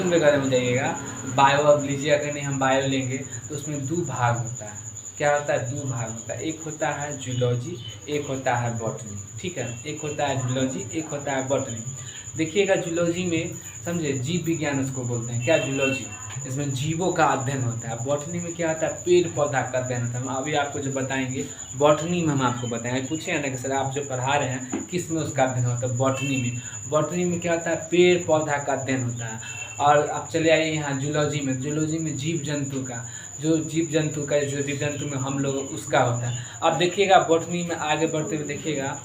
Education वगैरह में जाइएगा, बायो अब लीजिए, अगर नहीं हम बायो लेंगे तो उसमें 2 भाग होता है। क्या होता है? 2 भाग होता है। एक होता है जूलॉजी, एक होता है बॉटनी। ठीक है, एक होता है जूलॉजी, एक होता है बॉटनी। देखिएगा जूलॉजी में समझे जीव विज्ञान उसको बोलते हैं। क्या? जूलॉजी, इसमें जीवों का अध्ययन होता है। बॉटनी में क्या होता है? पेड़ पौधा का अध्ययन होता है। हम अभी आपको जो बताएंगे बॉटनी में हम आपको बताएंगे। पूछे ना कि सर आप जो पढ़ा रहे हैं किस में उसका अध्ययन होता है? बॉटनी में। बॉटनी में क्या होता है? पेड़ पौधा का अध्ययन होता है। और आप चले आइए यहाँ जूलॉजी में। जूलॉजी में जीव जंतु का, जो जीव जंतु का, जो जीव जंतु में हम लोग उसका होता है। अब देखिएगा बॉटनी में आगे बढ़ते हुए देखिएगा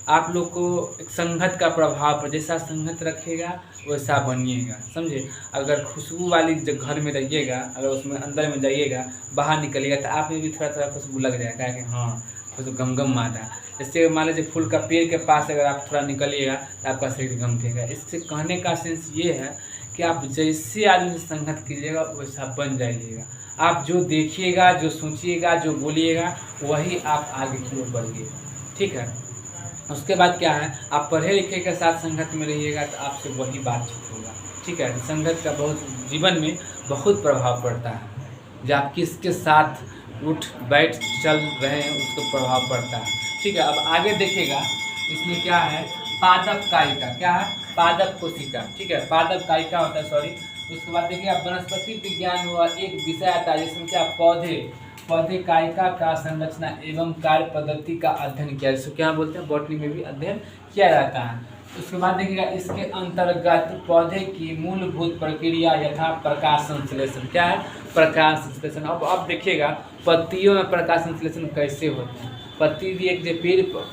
आप लोग को एक संगत का प्रभाव पर, जैसा संगत रखिएगा वैसा बनिएगा, समझे। अगर खुशबू वाली जो घर में रहिएगा, अगर उसमें अंदर में जाइएगा, बाहर निकलिएगा तो आप में भी थोड़ा थोड़ा खुशबू लग जाएगा कि हाँ खुशबू गमगम मारता है। जैसे मान लीजिए फूल का पेड़ के पास अगर आप थोड़ा निकलिएगा तो आपका शरीर गमकेगा। इससे कहने का सेंस ये है कि आप जैसे आदमी से संगत कीजिएगा वैसा बन जाइएगा। आप जो देखिएगा, जो सोचिएगा, जो बोलिएगा वही आप आगे की ओर बढ़िएगा। ठीक है, उसके बाद क्या है, आप पढ़े लिखे के साथ संगत में रहिएगा तो आपसे वही बातचीत होगा। ठीक है, संगत का बहुत जीवन में बहुत प्रभाव पड़ता है। जो आप किसके साथ उठ बैठ चल रहे हैं उसको प्रभाव पड़ता है। ठीक है, अब आगे देखिएगा इसमें क्या है, पादप कायिका। क्या है? पादप कोशिका। ठीक है, पादप कायिका होता है, सॉरी। उसके बाद देखिए आप वनस्पति विज्ञान हुआ, एक विषय आता है जिसमें क्या, पौधे कायिका का संरचना एवं कार्य पद्धति का अध्ययन किया, जिसको क्या बोलते हैं, बॉटनी में भी अध्ययन किया जाता है। उसके बाद देखिएगा इसके अंतर्गत पौधे की मूलभूत प्रक्रिया यथा प्रकाश संश्लेषण। क्या है? प्रकाश संश्लेषण। अब देखिएगा पत्तियों में प्रकाश संश्लेषण कैसे होता है। पत्ती भी एक,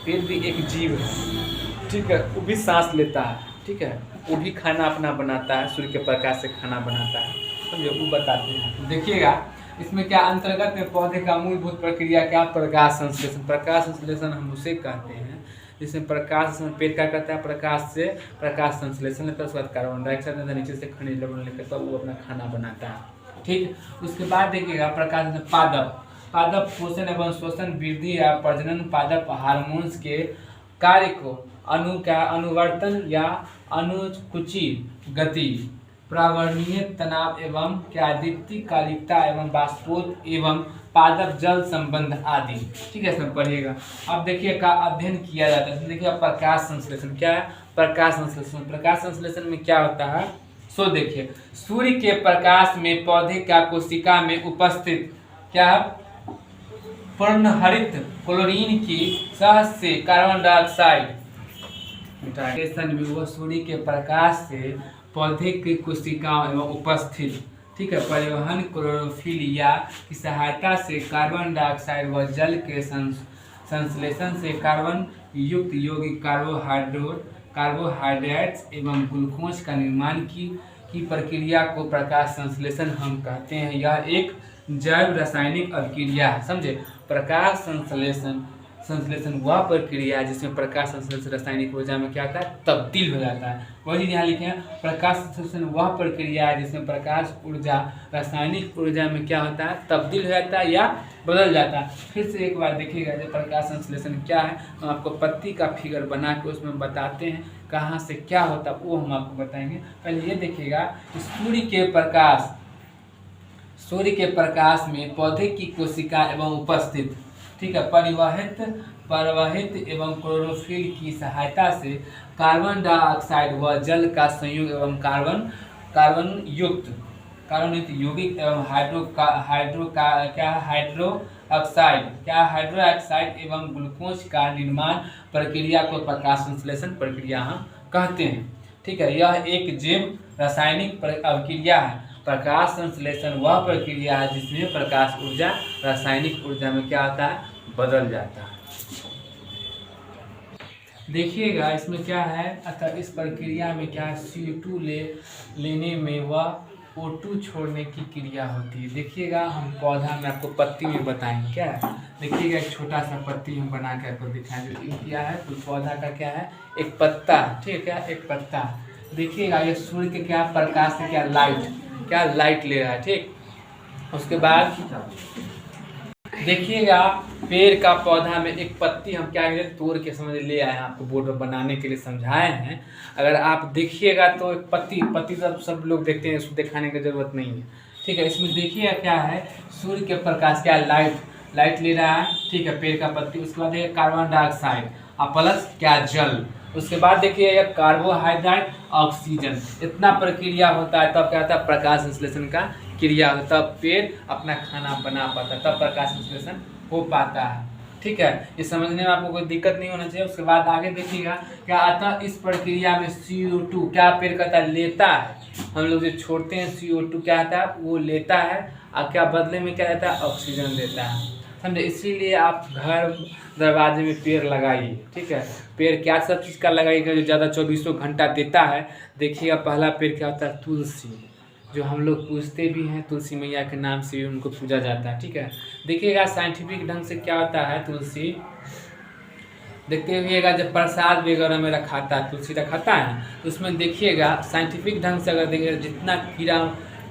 पेड़ भी एक जीव है। ठीक है, वो भी सांस लेता है। ठीक है, वो भी खाना अपना बनाता है, सूर्य के प्रकाश से खाना बनाता है, समझे, वो बताते हैं। देखिएगा इसमें क्या अंतर्गत में पौधे का मूलभूत प्रक्रिया क्या, प्रकाश संश्लेषण। प्रकाश संश्लेषण हम उसे कहते हैं जिसमें प्रकाश, पेड़ क्या करता है, प्रकाश से प्रकाश संश्लेषण लेता है, उसके बाद कार्बन डाइऑक्साइड लेता है, नीचे से खनिज लवण लेकर तब वो अपना खाना बनाता है। ठीक, उसके बाद देखिएगा प्रकाश में पादप पोषण एवं शोषण, वृद्धि या प्रजनन, पादप हार्मोन्स के कार्य को अनुवर्तन या अनुकुची गति, प्रावरणीय तनाव एवं क्या, दीप्तिकालिकता एवं बाष्पोत एवं पादप जल संबंध आदि। ठीक है, इसमें पढ़िएगा। अब देखिए का अध्ययन किया जाता है। देखिए प्रकाश संश्लेषण। क्या है? प्रकाश संश्लेषण। प्रकाश संश्लेषण में क्या होता है, सो देखिए सूर्य के प्रकाश में पौधे का कोशिका में उपस्थित क्या, पर्णहरित क्लोरीन की सहज से कार्बन डाइऑक्साइड में वह सूर्य के प्रकाश से पौधे की कोशिकाओं एवं उपस्थित, ठीक है, परिवहन क्लोरोफिल या की सहायता से कार्बन डाइऑक्साइड व जल के संश्लेषण से कार्बन युक्त यौगिक कार्बोहाइड्रेट्स एवं ग्लूकोज का निर्माण की प्रक्रिया को प्रकाश संश्लेषण हम कहते हैं। यह एक जैव रासायनिक अभिक्रिया है, समझे। प्रकाश संश्लेषण वह प्रक्रिया है जिसमें प्रकाश संश्लेषण रासायनिक ऊर्जा में क्या होता है, तब्दील हो जाता है। वही यहाँ लिखे हैं, प्रकाश संश्लेषण वह प्रक्रिया है जिसमें प्रकाश ऊर्जा रासायनिक ऊर्जा में क्या होता है, तब्दील हो जाता है या बदल जाता है। फिर से एक बार देखिएगा जो प्रकाश संश्लेषण क्या है, हम आपको पत्ती का फिगर बना के उसमें बताते हैं कहाँ से क्या होता है, वो हम आपको बताएंगे। पहले ये देखिएगा कि सूर्य के प्रकाश में पौधे की कोशिका एवं उपस्थित, ठीक है, परिवहित एवं क्लोरोफिल की सहायता से कार्बन डाइऑक्साइड व जल का संयोग एवं कार्बन युक्त यौगिक एवं हाइड्रो ऑक्साइड एवं ग्लूकोज का निर्माण प्रक्रिया को प्रकाश संश्लेषण प्रक्रिया हम कहते हैं। ठीक है, यह एक जैव रासायनिक अभिक्रिया है। प्रकाश संश्लेषण वह प्रक्रिया है जिसमें प्रकाश ऊर्जा रासायनिक ऊर्जा में क्या होता है, बदल जाता है। देखिएगा इसमें क्या है, अतः इस प्रक्रिया में क्या CO2 लेने में वह O2 छोड़ने की क्रिया होती है। देखिएगा हम पौधा में आपको पत्ती में बताएंगे क्या है। देखिएगा एक छोटा सा पत्ती हम बना के आपको दिखाएं जो क्या है, तो पौधा का क्या है, एक पत्ता, ठीक है, एक पत्ता। देखिएगा ये सूर्य के क्या प्रकाश से क्या लाइट ले रहा है, ठीक। उसके बाद देखिएगा पेड़ का पौधा में एक पत्ती हम क्या करें तोड़ के समझ ले आए हैं, आपको बोर्ड पर बनाने के लिए समझाए हैं। अगर आप देखिएगा तो एक पत्ती सब लोग देखते हैं, इसको दिखाने की ज़रूरत नहीं है, ठीक है। इसमें देखिएगा क्या है, सूर्य के प्रकाश क्या लाइट ले रहा है, ठीक है, पेड़ का पत्ती। उसके बाद देखिए कार्बन डाइऑक्साइड और प्लस क्या जल। उसके बाद देखिए यह कार्बोहाइड्रेट ऑक्सीजन, इतना प्रक्रिया होता है तब क्या होता है प्रकाश संश्लेषण का क्रिया होता है, तब पेड़ अपना खाना बना पाता है, तब प्रकाश संश्लेषण हो पाता है, ठीक है। ये समझने में आपको कोई दिक्कत नहीं होना चाहिए। उसके बाद आगे देखिएगा क्या आता है, इस प्रक्रिया में CO2 क्या पेड़ कहता है लेता है, हम लोग जो छोड़ते हैं CO2 क्या आता है वो लेता है, और क्या बदले में क्या रहता है ऑक्सीजन देता है, समझे। इसीलिए आप घर दरवाजे में पेड़ लगाइए, ठीक है। पेड़ क्या सब चीज़ का लगाइएगा जो ज़्यादा 24 घंटा देता है। देखिएगा पहला पेड़ क्या होता है तुलसी, जो हम लोग पूजते भी हैं, तुलसी मैया के नाम से उनको पूजा जाता है, ठीक है। देखिएगा साइंटिफिक ढंग से क्या होता है, तुलसी देखते हुएगा जब प्रसाद वगैरह में रखाता है, तुलसी रखाता है तो उसमें देखिएगा साइंटिफिक ढंग से अगर देखिएगा जितना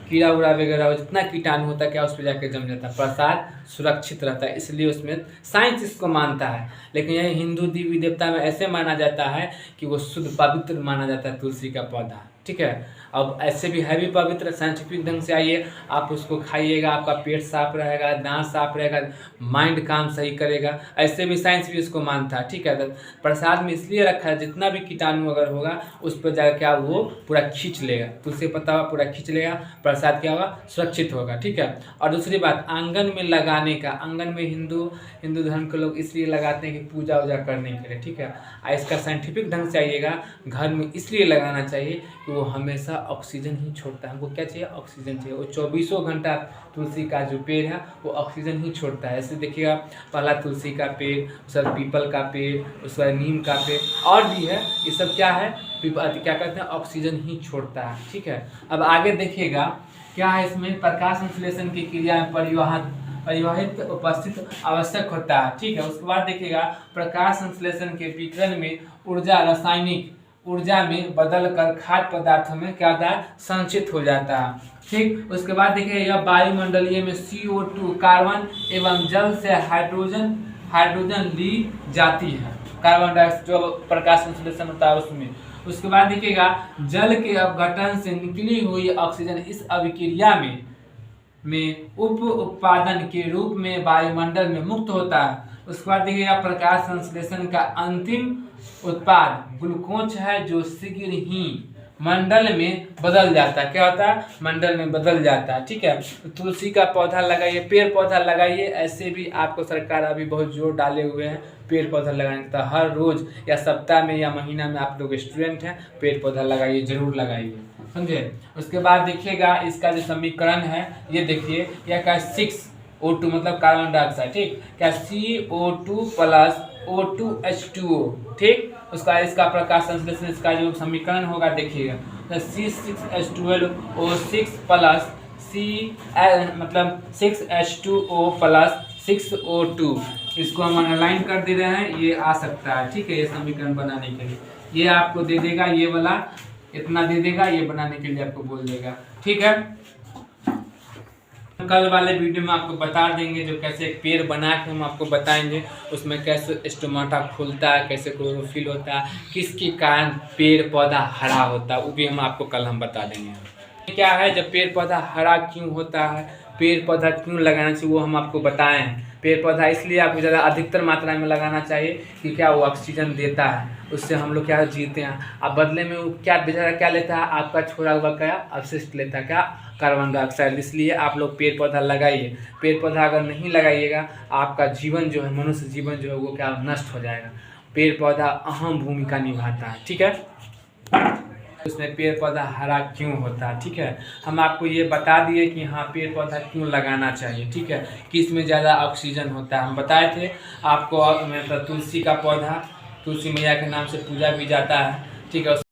कीड़ा उड़ा वगैरह हो, जितना कीटाणु होता है क्या उस पर जाकर जम जाता है, प्रसाद सुरक्षित रहता है, इसलिए उसमें साइंस इसको मानता है। लेकिन यही हिंदू देवी देवता में ऐसे माना जाता है कि वो शुद्ध पवित्र माना जाता है तुलसी का पौधा, ठीक है। अब ऐसे भी है भी पवित्र, साइंटिफिक ढंग से आइए आप उसको खाइएगा, आपका पेट साफ रहेगा, दांत साफ रहेगा, माइंड काम सही करेगा, ऐसे भी साइंस भी इसको मानता है, ठीक है। तो प्रसाद में इसलिए रखा है जितना भी कीटाणु अगर होगा उस पर जाकर क्या वो पूरा खींच लेगा, तुलसी पत्ता हुआ पूरा खींच लेगा, प्रसाद क्या होगा सुरक्षित होगा, ठीक है। और दूसरी बात आंगन में लगाने का, आंगन में हिंदू धर्म के लोग इसलिए लगाते हैं कि पूजा वूजा करने के लिए, ठीक है। और इसका साइंटिफिक ढंग से आइएगा घर में इसलिए लगाना चाहिए कि वो हमेशा ऑक्सीजन ही छोड़ता है, हमको क्या चाहिए ऑक्सीजन चाहिए, वो 24 घंटा तुलसी का जो पेड़ है वो ऑक्सीजन ही छोड़ता है। ऐसे देखिएगा पहला तुलसी का पेड़, उसके बाद पीपल का पेड़, उसके बाद नीम का पेड़ और भी है, ये सब क्या है क्या कहते हैं ऑक्सीजन ही छोड़ता है, ठीक है। अब आगे देखिएगा क्या है, इसमें प्रकाश संश्लेषण की क्रिया में परिवहित उपस्थित आवश्यक होता है, ठीक है। उसके बाद देखिएगा प्रकाश संश्लेषण के विकिरण में ऊर्जा रासायनिक ऊर्जा में बदलकर खाद्य पदार्थों में क्या होता है संचित हो जाता है, ठीक। उसके बाद देखिए यह वायुमंडलीय में CO2 कार्बन एवं जल से हाइड्रोजन ली जाती है, कार्बन डाइऑक्साइड जो प्रकाश संश्लेषण होता है उसमें। उसके बाद देखिएगा जल के अपघटन से निकली हुई ऑक्सीजन इस अभिक्रिया में उप उत्पादन के रूप में वायुमंडल में मुक्त होता है। उसके बाद देखिएगा प्रकाश संश्लेषण का अंतिम उत्पाद ग्लूकोज है जो शीघ्र ही मंडल में बदल जाता है, क्या होता है मंडल में बदल जाता है, ठीक है। तो तुलसी का पौधा लगाइए, पेड़ पौधा लगाइए, ऐसे भी आपको सरकार अभी बहुत जोर डाले हुए हैं पेड़ पौधा लगाने का, तो हर रोज या सप्ताह में या महीना में आप लोग स्टूडेंट हैं पेड़ पौधा लगाइए, जरूर लगाइए, समझे। उसके बाद देखिएगा इसका जो समीकरण है ये देखिए, यह क्या 6O2 मतलब कार्बन डाइऑक्साइड, ठीक, क्या CO2 प्लस O2H2O, ठीक। उसका इसका प्रकाश संश्लेषण इसका जो समीकरण होगा देखिएगा तो C6H12O6 प्लस मतलब 6H2O प्लस 6O2, इसको हम अलाइन कर दे रहे हैं, ये आ सकता है, ठीक है। ये समीकरण बनाने के लिए ये आपको दे देगा, ये वाला इतना दे देगा, ये बनाने के लिए आपको बोल देगा, ठीक है। कल वाले वीडियो में आपको बता देंगे जो कैसे एक पेड़ बना के हम आपको बताएंगे उसमें कैसे स्टोमाटा खुलता है, कैसे क्लोरोफिल होता है, किसके कारण पेड़ पौधा हरा होता है, वो भी आपको कल हम बता देंगे। क्या है जब पेड़ पौधा हरा क्यों होता है, पेड़ पौधा क्यों लगाना चाहिए वो हम आपको बताएं हैं। पेड़ पौधा इसलिए आपको ज़्यादा अधिकतर मात्रा में लगाना चाहिए कि क्या वो ऑक्सीजन देता है, उससे हम लोग क्या जीते हैं। अब बदले में वो क्या बेचारा क्या लेता है, आपका छोड़ा हुआ क्या अपशिष्ट लेता है, क्या कार्बन डाइऑक्साइड। इसलिए आप लोग पेड़ पौधा लगाइए, पेड़ पौधा अगर नहीं लगाइएगा आपका जीवन जो है मनुष्य जीवन जो है वो क्या नष्ट हो जाएगा। पेड़ पौधा अहम भूमिका निभाता है, ठीक है। उसमें पेड़ पौधा हरा क्यों होता है, ठीक है। हम आपको ये बता दिए कि हाँ पेड़ पौधा क्यों लगाना चाहिए, ठीक है, कि इसमें ज़्यादा ऑक्सीजन होता है। हम बताए थे आपको मतलब तुलसी का पौधा तुलसी मैया के नाम से पूजा भी जाता है, ठीक है।